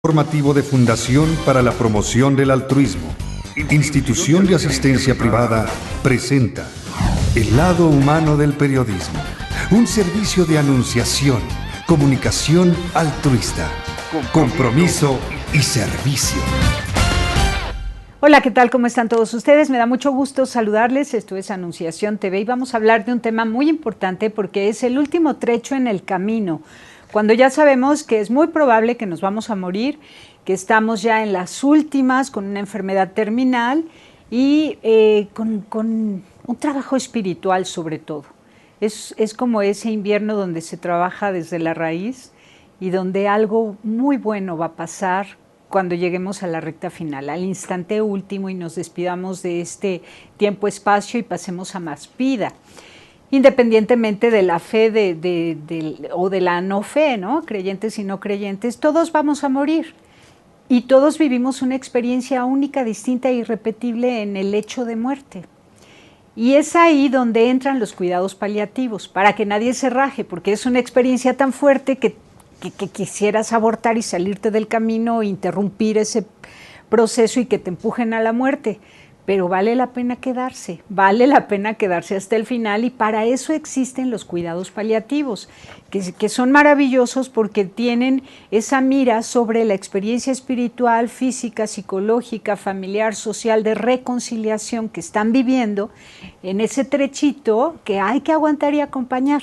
Formativo de Fundación para la Promoción del Altruismo, Institución de Asistencia Privada, presenta El lado humano del periodismo, un servicio de anunciación, comunicación altruista, compromiso y servicio. Hola, ¿qué tal? ¿Cómo están todos ustedes? Me da mucho gusto saludarles. Esto es Anunciación TV y vamos a hablar de un tema muy importante porque es el último trecho en el camino. Cuando ya sabemos que es muy probable que nos vamos a morir, que estamos ya en las últimas con una enfermedad terminal y con un trabajo espiritual sobre todo. Es como ese invierno donde se trabaja desde la raíz y donde algo muy bueno va a pasar cuando lleguemos a la recta final, al instante último y nos despidamos de este tiempo-espacio y pasemos a más vida. Independientemente de la fe o de la no fe, ¿no? Creyentes y no creyentes, todos vamos a morir y todos vivimos una experiencia única, distinta e irrepetible en el hecho de muerte. Y es ahí donde entran los cuidados paliativos, para que nadie se raje, porque es una experiencia tan fuerte que quisieras abortar y salirte del camino e interrumpir ese proceso y que te empujen a la muerte. Pero vale la pena quedarse hasta el final y para eso existen los cuidados paliativos, que son maravillosos porque tienen esa mira sobre la experiencia espiritual, física, psicológica, familiar, social, de reconciliación que están viviendo en ese trechito que hay que aguantar y acompañar.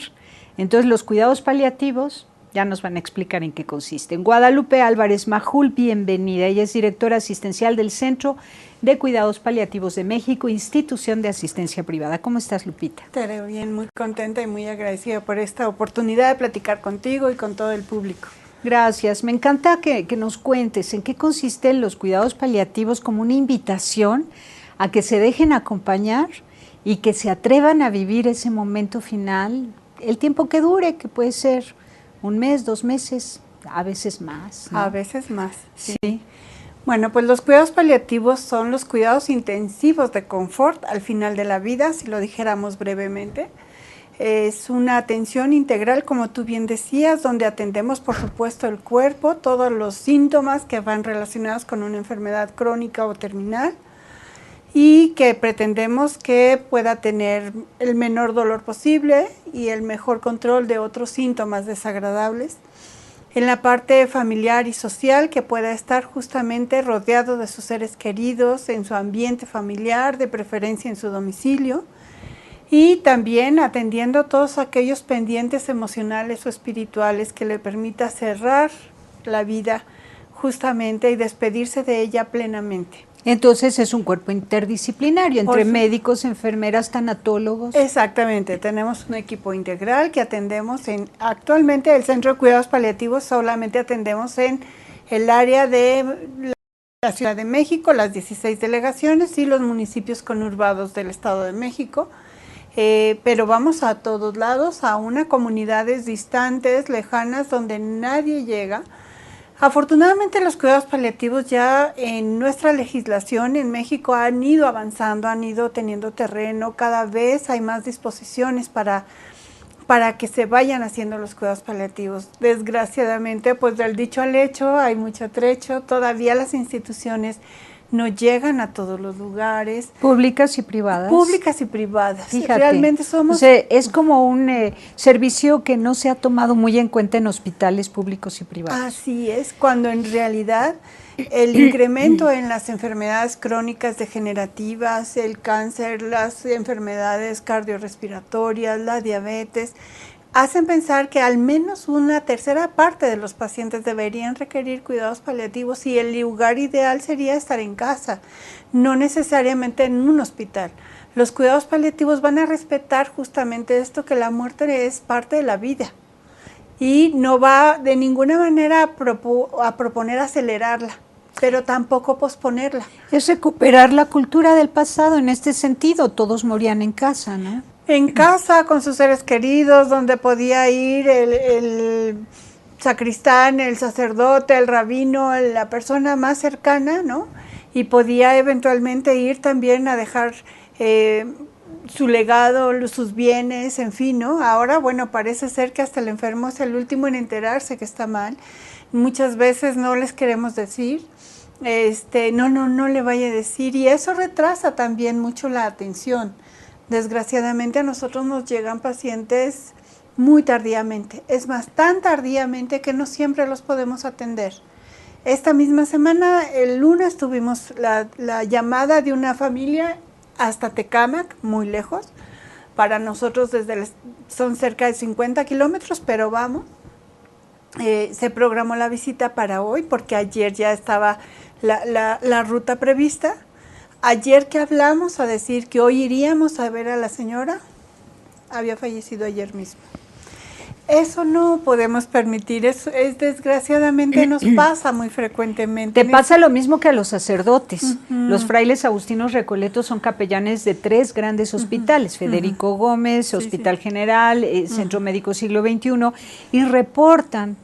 Entonces los cuidados paliativos ya nos van a explicar en qué consisten. Guadalupe Álvarez Majul, bienvenida. Ella es directora asistencial del Centro de Cuidados Paliativos de México, institución de asistencia privada. ¿Cómo estás, Lupita? Estaré bien, muy contenta y muy agradecida por esta oportunidad de platicar contigo y con todo el público. Gracias. Me encanta que nos cuentes en qué consisten los cuidados paliativos como una invitación a que se dejen acompañar y que se atrevan a vivir ese momento final, el tiempo que dure, que puede ser 1 mes, 2 meses, a veces más, ¿no? A veces más, sí. Bueno, pues los cuidados paliativos son los cuidados intensivos de confort al final de la vida, si lo dijéramos brevemente. Es una atención integral, como tú bien decías, donde atendemos, por supuesto, el cuerpo, todos los síntomas que van relacionados con una enfermedad crónica o terminal, y que pretendemos que pueda tener el menor dolor posible y el mejor control de otros síntomas desagradables. En la parte familiar y social, que pueda estar justamente rodeado de sus seres queridos, en su ambiente familiar, de preferencia en su domicilio, y también atendiendo todos aquellos pendientes emocionales o espirituales que le permita cerrar la vida justamente y despedirse de ella plenamente. Entonces es un cuerpo interdisciplinario, entre médicos, enfermeras, tanatólogos. Exactamente, tenemos un equipo integral que atendemos actualmente el Centro de Cuidados Paliativos solamente atendemos en el área de la Ciudad de México, las 16 delegaciones y los municipios conurbados del Estado de México, pero vamos a todos lados, a comunidades distantes, lejanas, donde nadie llega. Afortunadamente los cuidados paliativos ya en nuestra legislación en México han ido avanzando, han ido teniendo terreno, cada vez hay más disposiciones para que se vayan haciendo los cuidados paliativos. Desgraciadamente, pues del dicho al hecho hay mucho trecho, todavía las instituciones no llegan a todos los lugares. ¿Públicas y privadas? Públicas y privadas. Fíjate, realmente somos... O sea, es como un servicio que no se ha tomado muy en cuenta en hospitales públicos y privados. Así es, cuando en realidad el incremento en las enfermedades crónicas degenerativas, el cáncer, las enfermedades cardiorrespiratorias, la diabetes, hacen pensar que al menos una tercera parte de los pacientes deberían requerir cuidados paliativos y el lugar ideal sería estar en casa, no necesariamente en un hospital. Los cuidados paliativos van a respetar justamente esto, que la muerte es parte de la vida y no va de ninguna manera a proponer acelerarla, pero tampoco posponerla. Es recuperar la cultura del pasado en este sentido, todos morían en casa, ¿no? En casa, con sus seres queridos, donde podía ir el sacristán, el sacerdote, el rabino, la persona más cercana, ¿no? Y podía eventualmente ir también a dejar su legado, sus bienes, en fin, ¿no? Ahora, bueno, parece ser que hasta el enfermo es el último en enterarse que está mal. muchas veces no les queremos decir, no le vaya a decir, y eso retrasa también mucho la atención. Desgraciadamente a nosotros nos llegan pacientes muy tardíamente, es más, tan tardíamente que no siempre los podemos atender. Esta misma semana, el lunes, tuvimos la llamada de una familia hasta Tecámac, muy lejos. Para nosotros son cerca de 50 kilómetros, pero vamos. Se programó la visita para hoy porque ayer ya estaba la ruta prevista. Ayer que hablamos a decir que hoy iríamos a ver a la señora, había fallecido ayer mismo. Eso no podemos permitir, es desgraciadamente nos pasa muy frecuentemente. Te pasa lo mismo que a los sacerdotes. Los frailes agustinos recoletos son capellanes de 3 grandes hospitales, Federico Gómez, Hospital General, Centro Médico Siglo XXI, y reportan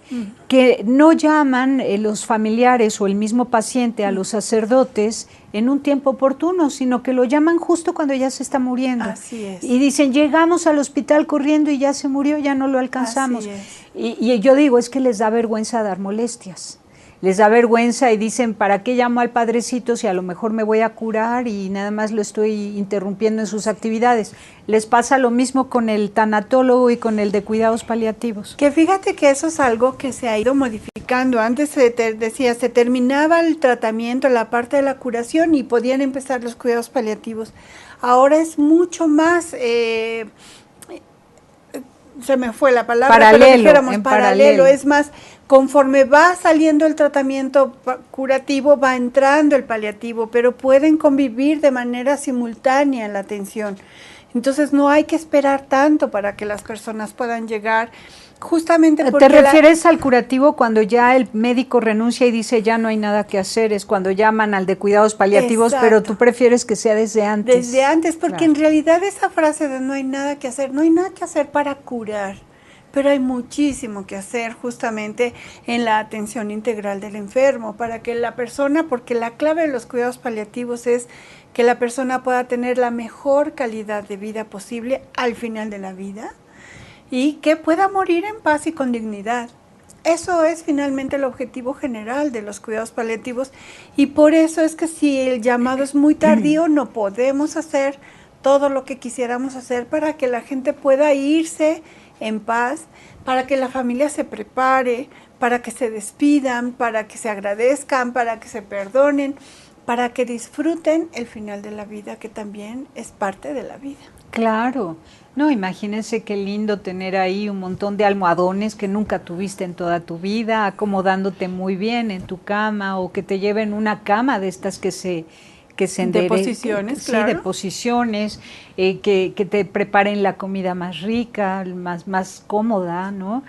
que no llaman los familiares o el mismo paciente a los sacerdotes en un tiempo oportuno, sino que lo llaman justo cuando ya se está muriendo. Así es. Y dicen, llegamos al hospital corriendo y ya se murió, ya no lo alcanzamos. Así es. Y yo digo, es que les da vergüenza dar molestias. Les da vergüenza y dicen, ¿para qué llamo al padrecito si a lo mejor me voy a curar y nada más lo estoy interrumpiendo en sus actividades? Les pasa lo mismo con el tanatólogo y con el de cuidados paliativos. Que fíjate que eso es algo que se ha ido modificando. Antes se terminaba el tratamiento, la parte de la curación y podían empezar los cuidados paliativos. Ahora es mucho más... se me fue la palabra, paralelo, pero dijéramos en paralelo, es más, conforme va saliendo el tratamiento curativo, va entrando el paliativo, pero pueden convivir de manera simultánea en la atención. Entonces no hay que esperar tanto para que las personas puedan llegar, justamente porque... ¿Te refieres al curativo cuando ya el médico renuncia y dice ya no hay nada que hacer? Es cuando llaman al de cuidados paliativos. Exacto. Pero tú prefieres que sea desde antes. Desde antes, porque claro, en realidad esa frase de no hay nada que hacer, no hay nada que hacer para curar, pero hay muchísimo que hacer justamente en la atención integral del enfermo, para que la persona, porque la clave de los cuidados paliativos es que la persona pueda tener la mejor calidad de vida posible al final de la vida, y que pueda morir en paz y con dignidad. Eso es finalmente el objetivo general de los cuidados paliativos, y por eso es que si el llamado es muy tardío, no podemos hacer todo lo que quisiéramos hacer para que la gente pueda irse en paz, para que la familia se prepare, para que se despidan, para que se agradezcan, para que se perdonen, para que disfruten el final de la vida, que también es parte de la vida. Claro. No, imagínense qué lindo tener ahí un montón de almohadones que nunca tuviste en toda tu vida, acomodándote muy bien en tu cama, o que te lleven una cama de estas que se de posiciones, claro. Sí, de posiciones, que te preparen la comida más rica, más cómoda, ¿no?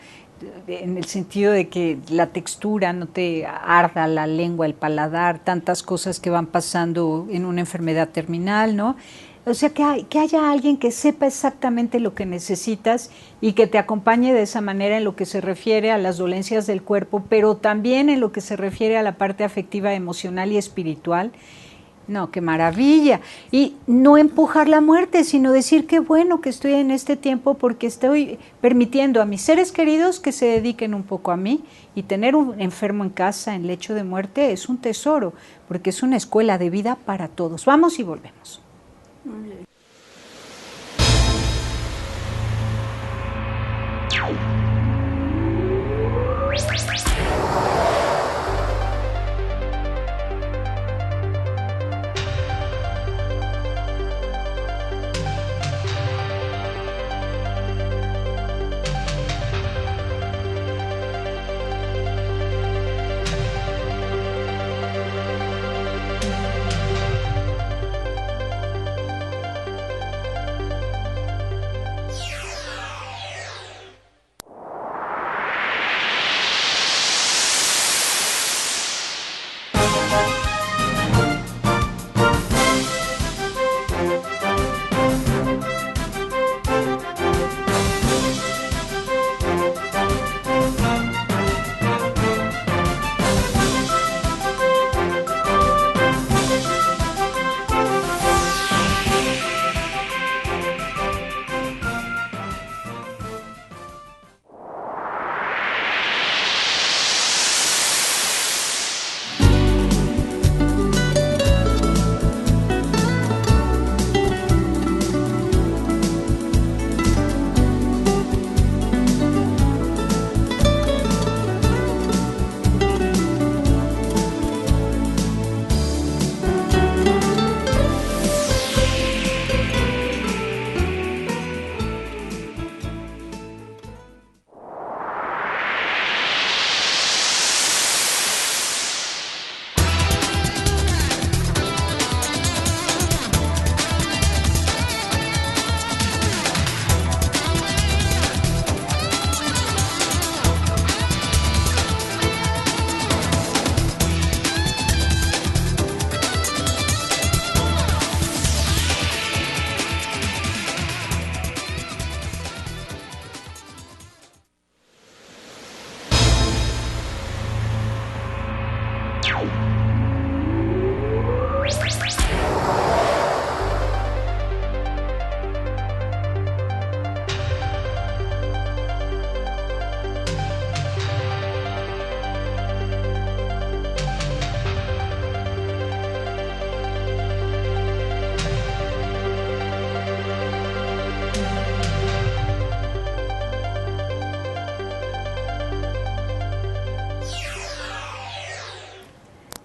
En el sentido de que la textura no te arda la lengua, el paladar, tantas cosas que van pasando en una enfermedad terminal, ¿no? O sea, que haya alguien que sepa exactamente lo que necesitas y que te acompañe de esa manera en lo que se refiere a las dolencias del cuerpo, pero también en lo que se refiere a la parte afectiva, emocional y espiritual. No, qué maravilla. Y no empujar la muerte, sino decir qué bueno que estoy en este tiempo porque estoy permitiendo a mis seres queridos que se dediquen un poco a mí, y tener un enfermo en casa, en lecho de muerte, es un tesoro, porque es una escuela de vida para todos. Vamos y volvemos. Muy bien.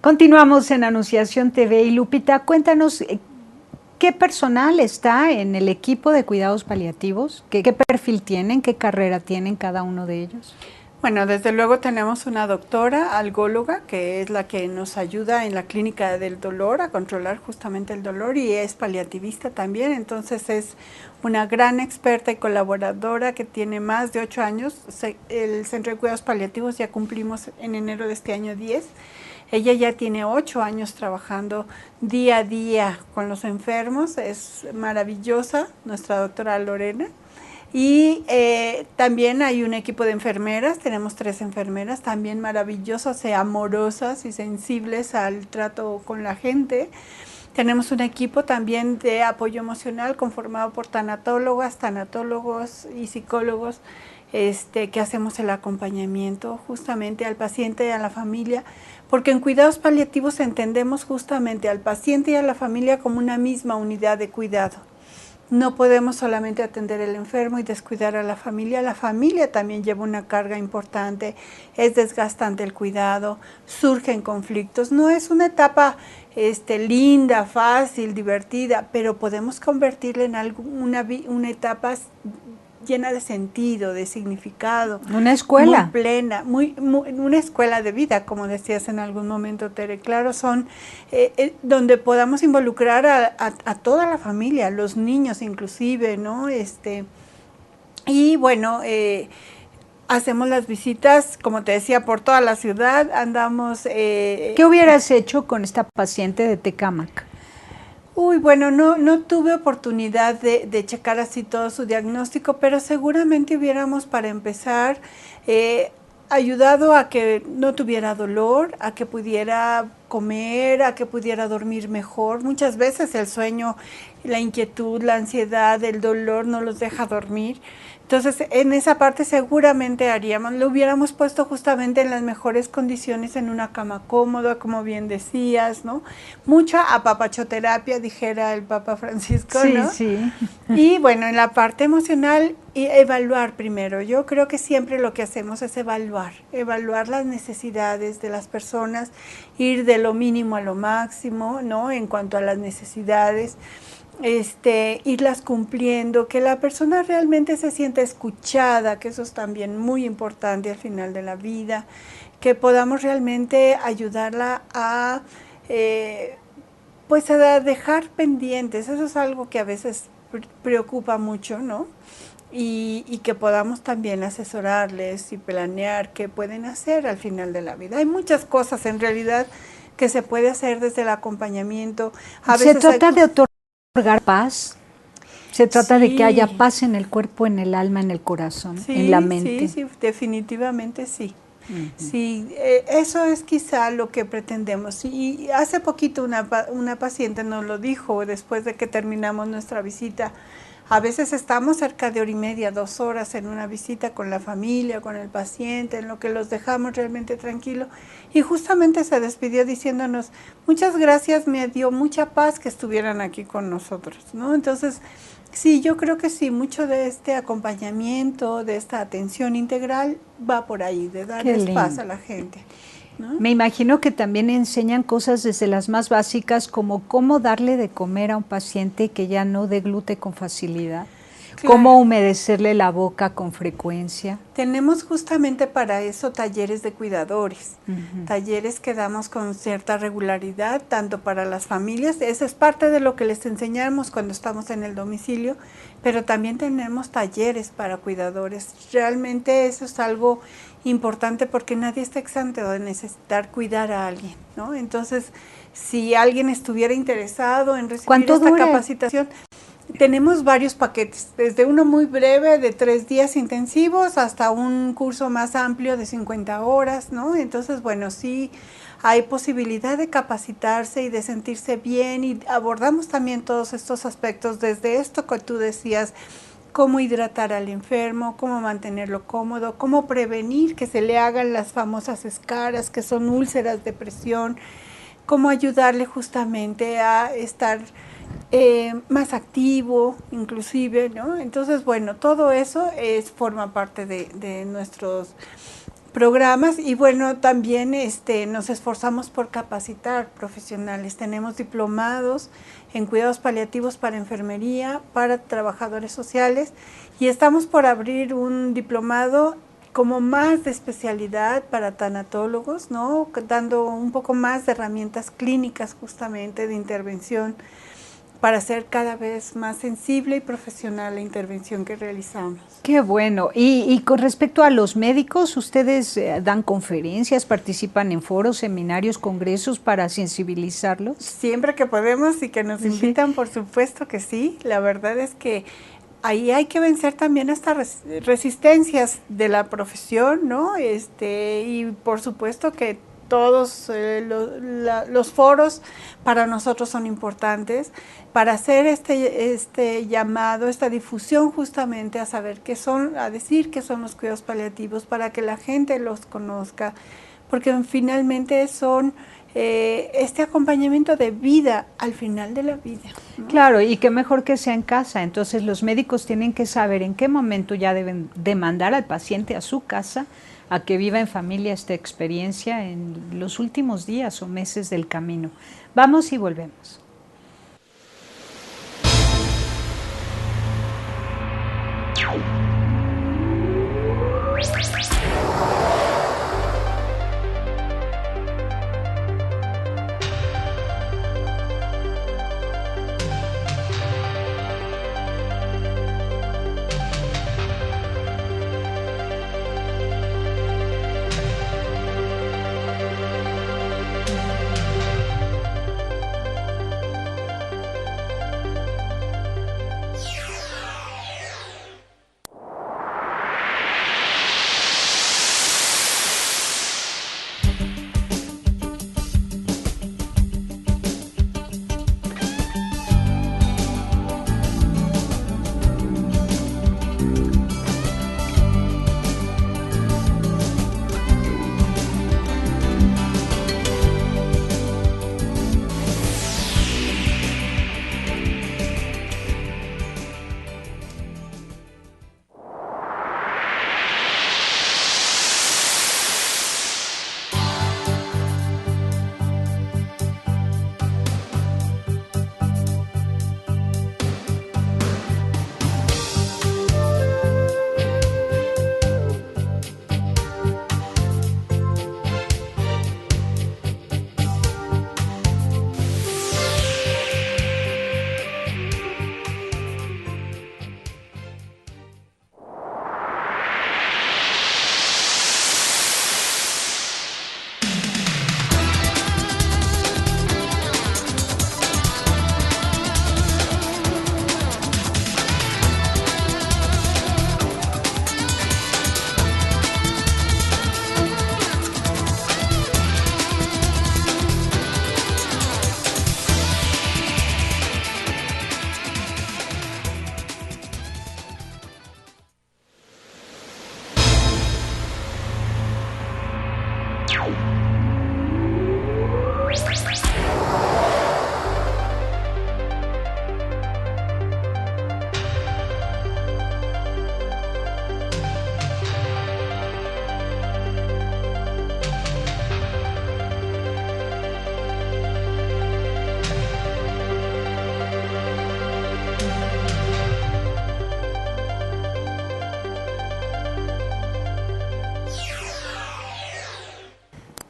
Continuamos en Anunciación TV y Lupita, cuéntanos qué personal está en el equipo de cuidados paliativos, qué perfil tienen, qué carrera tienen cada uno de ellos. Bueno, desde luego tenemos una doctora algóloga que es la que nos ayuda en la clínica del dolor a controlar justamente el dolor y es paliativista también, entonces es una gran experta y colaboradora que tiene más de 8 años. El Centro de Cuidados Paliativos ya cumplimos en enero de este año 10. Ella ya tiene 8 años trabajando día a día con los enfermos, es maravillosa, nuestra doctora Lorena. Y también hay un equipo de enfermeras, tenemos 3 enfermeras, también maravillosas, amorosas y sensibles al trato con la gente. Tenemos un equipo también de apoyo emocional conformado por tanatólogas, tanatólogos y psicólogos que hacemos el acompañamiento justamente al paciente y a la familia, porque en cuidados paliativos entendemos justamente al paciente y a la familia como una misma unidad de cuidado. No podemos solamente atender al enfermo y descuidar a la familia. La familia también lleva una carga importante, es desgastante el cuidado, surgen conflictos. No es una etapa linda, fácil, divertida, pero podemos convertirla en una etapa llena de sentido, de significado. Una escuela. Muy plena, una escuela de vida, como decías en algún momento, Tere. Claro, son donde podamos involucrar a toda la familia, los niños inclusive, ¿no? Y bueno, hacemos las visitas, como te decía, por toda la ciudad, andamos... ¿Qué hubieras hecho con esta paciente de Tecámac? Uy, bueno, no tuve oportunidad de checar así todo su diagnóstico, pero seguramente hubiéramos, para empezar, ayudado a que no tuviera dolor, a que pudiera comer, a que pudiera dormir mejor. Muchas veces el sueño, la inquietud, la ansiedad, el dolor no los deja dormir. Entonces, en esa parte seguramente lo hubiéramos puesto justamente en las mejores condiciones, en una cama cómoda, como bien decías, ¿no? Mucha apapachoterapia, dijera el Papa Francisco, ¿no? Sí, sí. Y bueno, en la parte emocional, evaluar primero. Yo creo que siempre lo que hacemos es evaluar las necesidades de las personas, ir de lo mínimo a lo máximo, ¿no? En cuanto a las necesidades. Irlas cumpliendo, que la persona realmente se sienta escuchada, que eso es también muy importante al final de la vida, que podamos realmente ayudarla a dejar pendientes. Eso es algo que a veces preocupa mucho, ¿no? Y que podamos también asesorarles y planear qué pueden hacer al final de la vida. Hay muchas cosas en realidad que se puede hacer desde el acompañamiento. Se trata de otorgar paz, se trata de que haya paz en el cuerpo, en el alma, en el corazón, en la mente. Sí, definitivamente sí. Sí, eso es quizá lo que pretendemos. Y hace poquito una paciente nos lo dijo después de que terminamos nuestra visita. A veces estamos cerca de 1:30, 2 horas en una visita con la familia, con el paciente, en lo que los dejamos realmente tranquilos. Y justamente se despidió diciéndonos, muchas gracias, me dio mucha paz que estuvieran aquí con nosotros, ¿no? Entonces, sí, yo creo que sí, mucho de este acompañamiento, de esta atención integral va por ahí, de darles paz a la gente, ¿no? Me imagino que también enseñan cosas desde las más básicas, como cómo darle de comer a un paciente que ya no deglute con facilidad, claro. Cómo humedecerle la boca con frecuencia. Tenemos justamente para eso talleres de cuidadores, talleres que damos con cierta regularidad, tanto para las familias, eso es parte de lo que les enseñamos cuando estamos en el domicilio, pero también tenemos talleres para cuidadores. Realmente eso es algo importante porque nadie está exento de necesitar cuidar a alguien, ¿no? Entonces, si alguien estuviera interesado en recibir esta capacitación, tenemos varios paquetes, desde uno muy breve de 3 días intensivos hasta un curso más amplio de 50 horas, ¿no? Entonces, bueno, sí hay posibilidad de capacitarse y de sentirse bien, y abordamos también todos estos aspectos desde esto que tú decías, cómo hidratar al enfermo, cómo mantenerlo cómodo, cómo prevenir que se le hagan las famosas escaras, que son úlceras de presión, cómo ayudarle justamente a estar más activo, inclusive, ¿no? Entonces, bueno, todo eso forma parte de nuestros programas, y bueno, también nos esforzamos por capacitar profesionales. Tenemos diplomados en cuidados paliativos para enfermería, para trabajadores sociales, y estamos por abrir un diplomado como más de especialidad para tanatólogos, ¿no? Dando un poco más de herramientas clínicas justamente de intervención para hacer cada vez más sensible y profesional la intervención que realizamos. Qué bueno. Y con respecto a los médicos, ¿ustedes dan conferencias, participan en foros, seminarios, congresos para sensibilizarlos? Siempre que podemos y que nos invitan, por supuesto que sí. La verdad es que ahí hay que vencer también estas resistencias de la profesión, ¿no? Y por supuesto que todos los foros para nosotros son importantes para hacer este llamado, esta difusión justamente a saber qué son, a decir qué son los cuidados paliativos, para que la gente los conozca, porque finalmente son este acompañamiento de vida al final de la vida, ¿no? Claro, y qué mejor que sea en casa. Entonces los médicos tienen que saber en qué momento ya deben de mandar al paciente a su casa a que viva en familia esta experiencia en los últimos días o meses del camino. Vamos y volvemos.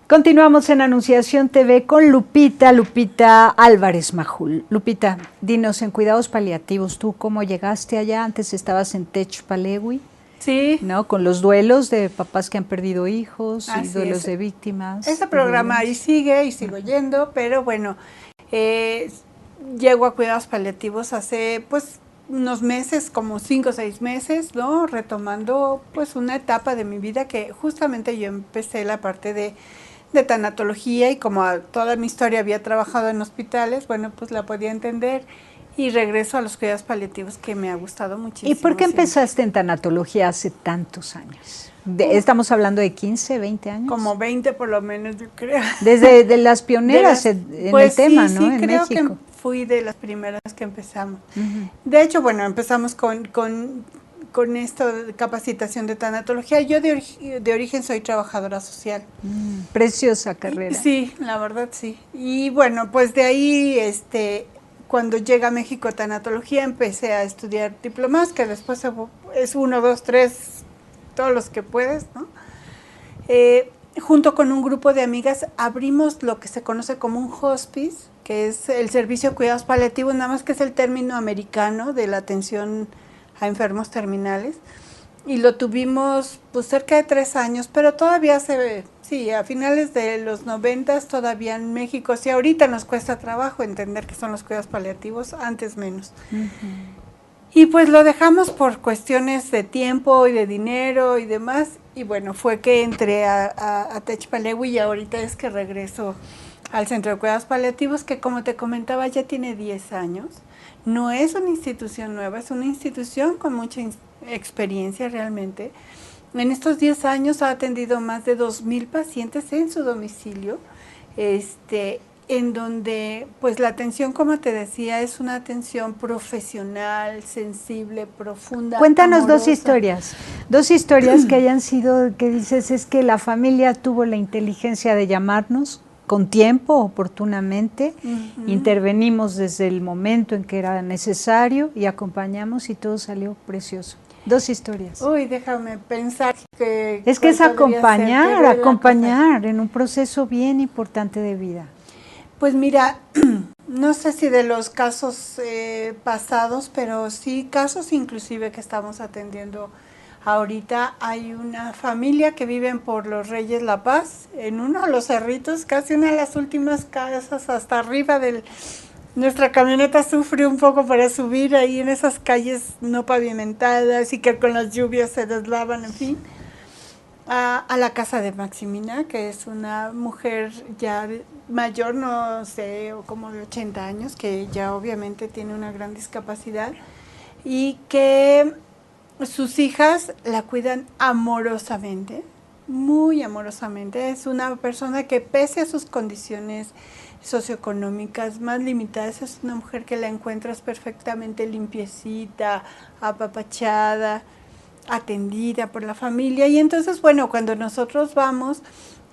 Continuamos en Anunciación TV con Lupita Álvarez Majul. Lupita, dinos, en cuidados paliativos, ¿tú cómo llegaste allá? Antes estabas en Tech Palegui, sí, ¿no? Con los duelos de papás que han perdido hijos, y duelos de víctimas. Ese programa ahí sigue y sigo yendo, pero bueno, llego a cuidados paliativos hace pues unos meses, como 5 o 6 meses, ¿no? Retomando pues una etapa de mi vida que justamente yo empecé la parte de de tanatología, y como toda mi historia había trabajado en hospitales, bueno, pues la podía entender y regreso a los cuidados paliativos, que me ha gustado muchísimo. ¿Y por qué empezaste en tanatología hace tantos años? ¿Estamos hablando de 15, 20 años? Como 20 por lo menos, yo creo. Desde de las pioneras en pues el tema, sí, ¿no? Sí, en creo México. que fui de las primeras que empezamos. De hecho, bueno, empezamos con esto de capacitación de tanatología. Yo de origen soy trabajadora social. Preciosa carrera. Sí, la verdad sí. Y bueno, pues de ahí, cuando llega a México tanatología, empecé a estudiar diplomados, que después es 1, 2, 3, todos los que puedes, ¿no? Junto con un grupo de amigas abrimos lo que se conoce como un hospice, que es el servicio de cuidados paliativos, nada más que es el término americano de la atención a enfermos terminales, y lo tuvimos pues cerca de 3 años, pero todavía a finales de los 90 todavía en México, sí, ahorita nos cuesta trabajo entender qué son los cuidados paliativos, antes menos. Y pues lo dejamos por cuestiones de tiempo y de dinero y demás, y bueno, fue que entré a Techpalewi, y ahorita es que regreso al Centro de Cuidados Paliativos, que como te comentaba ya tiene 10 años. No es una institución nueva, es una institución con mucha experiencia realmente. En estos 10 años ha atendido más de 2,000 pacientes en su domicilio, en donde pues la atención, como te decía, es una atención profesional, sensible, profunda. Cuéntanos amorosa. dos historias que hayan sido, que dices, es que la familia tuvo la inteligencia de llamarnos con tiempo, oportunamente, intervenimos desde el momento en que era necesario y acompañamos, y todo salió precioso. 2 historias. Uy, déjame pensar que... Es que es acompañar en un proceso bien importante de vida. Pues mira, no sé si de los casos pasados, pero sí casos inclusive que estamos atendiendo ahorita. Hay una familia que vive por los Reyes La Paz, en uno de los cerritos, casi una de las últimas casas hasta arriba del... Nuestra camioneta sufre un poco para subir ahí en esas calles no pavimentadas y que con las lluvias se deslavan, en fin. A la casa de Maximina, que es una mujer ya mayor, no sé, como de 80 años, que ya obviamente tiene una gran discapacidad, y que sus hijas la cuidan amorosamente, muy amorosamente. Es una persona que, pese a sus condiciones socioeconómicas más limitadas, es una mujer que la encuentras perfectamente limpiecita, apapachada, atendida por la familia. Y entonces, bueno, cuando nosotros vamos,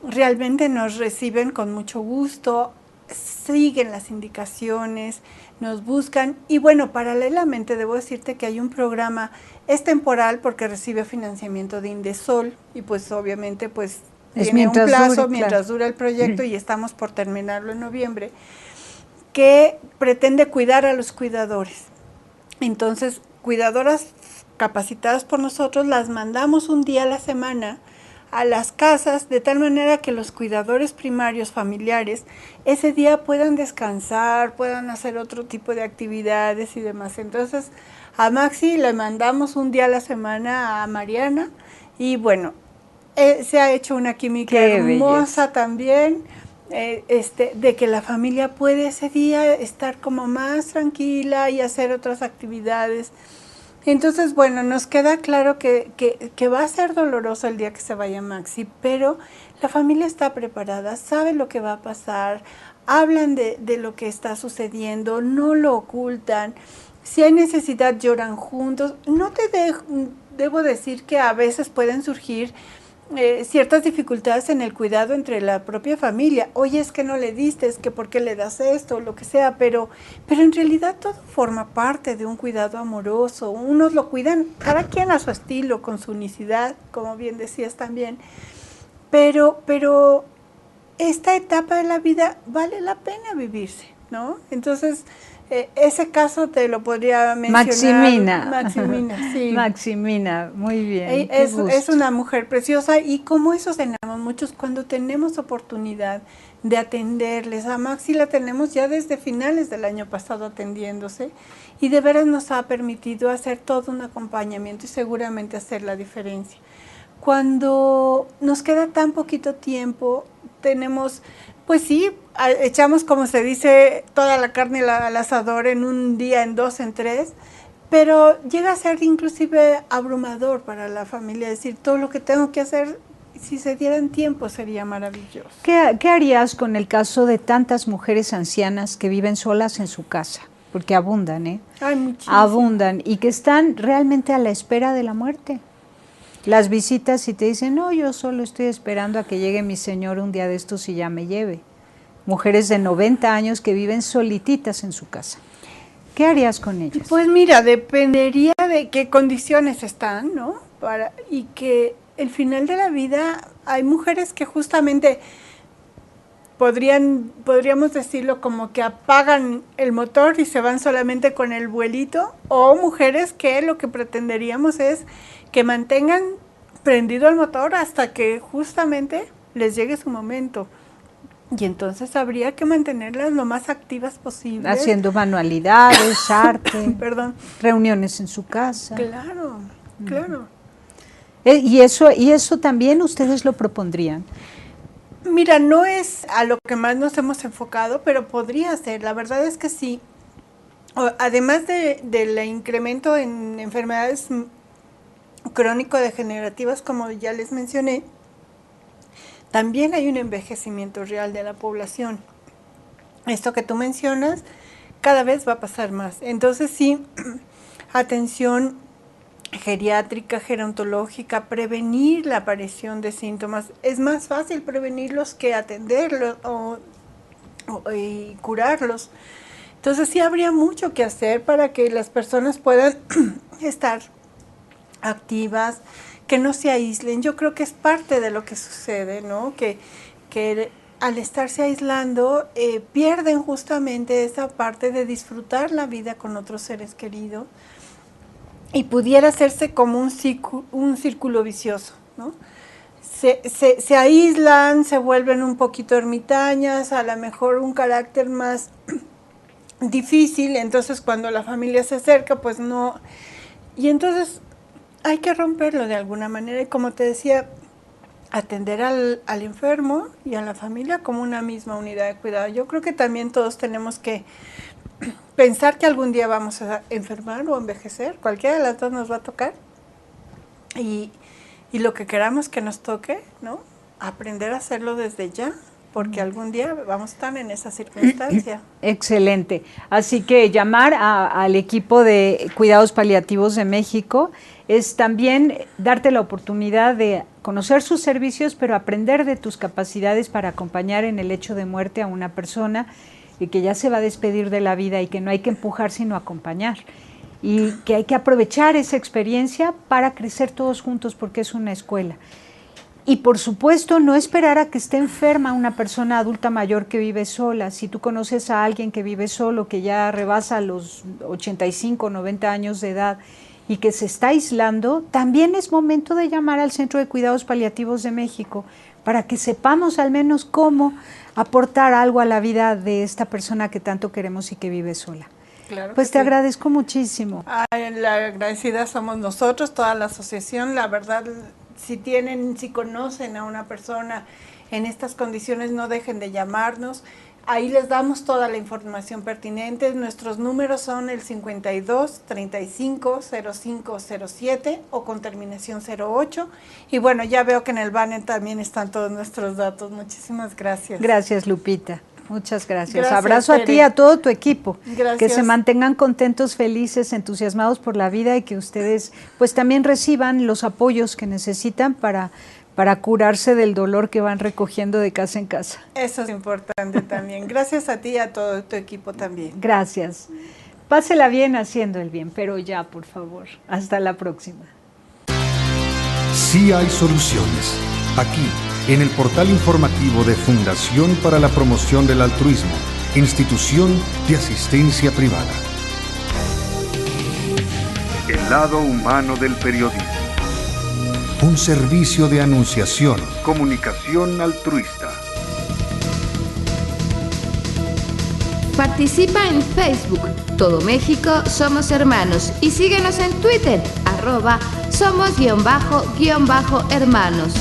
realmente nos reciben con mucho gusto, siguen las indicaciones, nos buscan. Y bueno, paralelamente debo decirte que hay un programa, es temporal porque recibe financiamiento de Indesol, y pues obviamente pues tiene un plazo mientras dura el proyecto, y estamos por terminarlo en noviembre, que pretende cuidar a los cuidadores. Entonces, cuidadoras capacitadas por nosotros las mandamos un día a la semana a las casas, de tal manera que los cuidadores primarios familiares ese día puedan descansar, puedan hacer otro tipo de actividades y demás. Entonces, a Maxi le mandamos un día a la semana a Mariana, y bueno, se ha hecho una química hermosa también, de que la familia puede ese día estar como más tranquila y hacer otras actividades. Entonces, bueno, nos queda claro que va a ser doloroso el día que se vaya Maxi, pero la familia está preparada, sabe lo que va a pasar, hablan de lo que está sucediendo, no lo ocultan. Si hay necesidad, lloran juntos. Debo decir que a veces pueden surgir ciertas dificultades en el cuidado entre la propia familia. Oye, es que no le diste, es que por qué le das esto, lo que sea, pero en realidad todo forma parte de un cuidado amoroso. Unos lo cuidan, cada quien a su estilo, con su unicidad, como bien decías también, pero esta etapa de la vida vale la pena vivirse, ¿no? Entonces, ese caso te lo podría mencionar. Maximina, sí. Maximina, muy bien. Es una mujer preciosa, y como eso tenemos muchos cuando tenemos oportunidad de atenderles. A Maxi la tenemos ya desde finales del año pasado atendiéndose, y de veras nos ha permitido hacer todo un acompañamiento y seguramente hacer la diferencia. Cuando nos queda tan poquito tiempo, tenemos, pues sí, echamos, como se dice, toda la carne al asador en un día, en 2, en 3, pero llega a ser inclusive abrumador para la familia, decir, todo lo que tengo que hacer, si se dieran tiempo sería maravilloso. ¿Qué harías con el caso de tantas mujeres ancianas que viven solas en su casa? Porque abundan, ¿eh? Ay, muchísimo. Abundan y que están realmente a la espera de la muerte. Las visitas y te dicen, no, yo solo estoy esperando a que llegue mi señor un día de estos y ya me lleve. Mujeres de 90 años que viven solititas en su casa. ¿Qué harías con ellas? Pues mira, dependería de qué condiciones están, ¿no? Y que el final de la vida, hay mujeres que justamente podríamos decirlo como que apagan el motor y se van solamente con el vuelito, o mujeres que lo que pretenderíamos es que mantengan prendido el motor hasta que justamente les llegue su momento. Y entonces habría que mantenerlas lo más activas posible. Haciendo manualidades, arte, Perdón. Reuniones en su casa. Claro, claro. ¿Y eso también ustedes lo propondrían? Mira, no es a lo que más nos hemos enfocado, pero podría ser. La verdad es que sí. Además del incremento en enfermedades crónico-degenerativas, como ya les mencioné, también hay un envejecimiento real de la población. Esto que tú mencionas, cada vez va a pasar más. Entonces sí, atención geriátrica, gerontológica, prevenir la aparición de síntomas. Es más fácil prevenirlos que atenderlos y curarlos. Entonces sí habría mucho que hacer para que las personas puedan estar activas, que no se aíslen. Yo creo que es parte de lo que sucede, ¿no? Que al estarse aislando pierden justamente esa parte de disfrutar la vida con otros seres queridos. Y pudiera hacerse como un círculo vicioso, ¿no? Se aíslan, se vuelven un poquito ermitañas, a lo mejor un carácter más difícil, entonces cuando la familia se acerca, pues no. Y entonces hay que romperlo de alguna manera y como te decía, atender al enfermo y a la familia como una misma unidad de cuidado. Yo creo que también todos tenemos que pensar que algún día vamos a enfermar o envejecer, cualquiera de las dos nos va a tocar, y lo que queramos que nos toque, ¿no? Aprender a hacerlo desde ya, porque algún día vamos a estar en esa circunstancia. Excelente. Así que llamar al equipo de Cuidados Paliativos de México es también darte la oportunidad de conocer sus servicios, pero aprender de tus capacidades para acompañar en el hecho de muerte a una persona y que ya se va a despedir de la vida y que no hay que empujar sino acompañar y que hay que aprovechar esa experiencia para crecer todos juntos porque es una escuela. Y por supuesto no esperar a que esté enferma una persona adulta mayor que vive sola. Si tú conoces a alguien que vive solo, que ya rebasa los 85, 90 años de edad y que se está aislando, también es momento de llamar al Centro de Cuidados Paliativos de México para que sepamos al menos cómo aportar algo a la vida de esta persona que tanto queremos y que vive sola. Claro, pues te agradezco muchísimo. La agradecida somos nosotros, toda la asociación. La verdad, si conocen a una persona en estas condiciones, no dejen de llamarnos. Ahí les damos toda la información pertinente. Nuestros números son el 52 35 05 07 o con terminación 08. Y bueno, ya veo que en el banner también están todos nuestros datos. Muchísimas gracias. Gracias, Lupita. Muchas gracias. Gracias, abrazo Tere. a ti y a todo tu equipo. Gracias. Que se mantengan contentos, felices, entusiasmados por la vida y que ustedes pues también reciban los apoyos que necesitan para curarse del dolor que van recogiendo de casa en casa. Eso es importante también. Gracias a ti y a todo tu equipo también. Gracias. Pásela bien haciendo el bien, pero ya, por favor. Hasta la próxima. Sí hay soluciones. Aquí, en el portal informativo de Fundación para la Promoción del Altruismo, Institución de Asistencia Privada. El lado humano del periodismo. Un servicio de anunciación, comunicación altruista. Participa en Facebook, Todo México Somos Hermanos, y síguenos en Twitter, @somos_hermanos.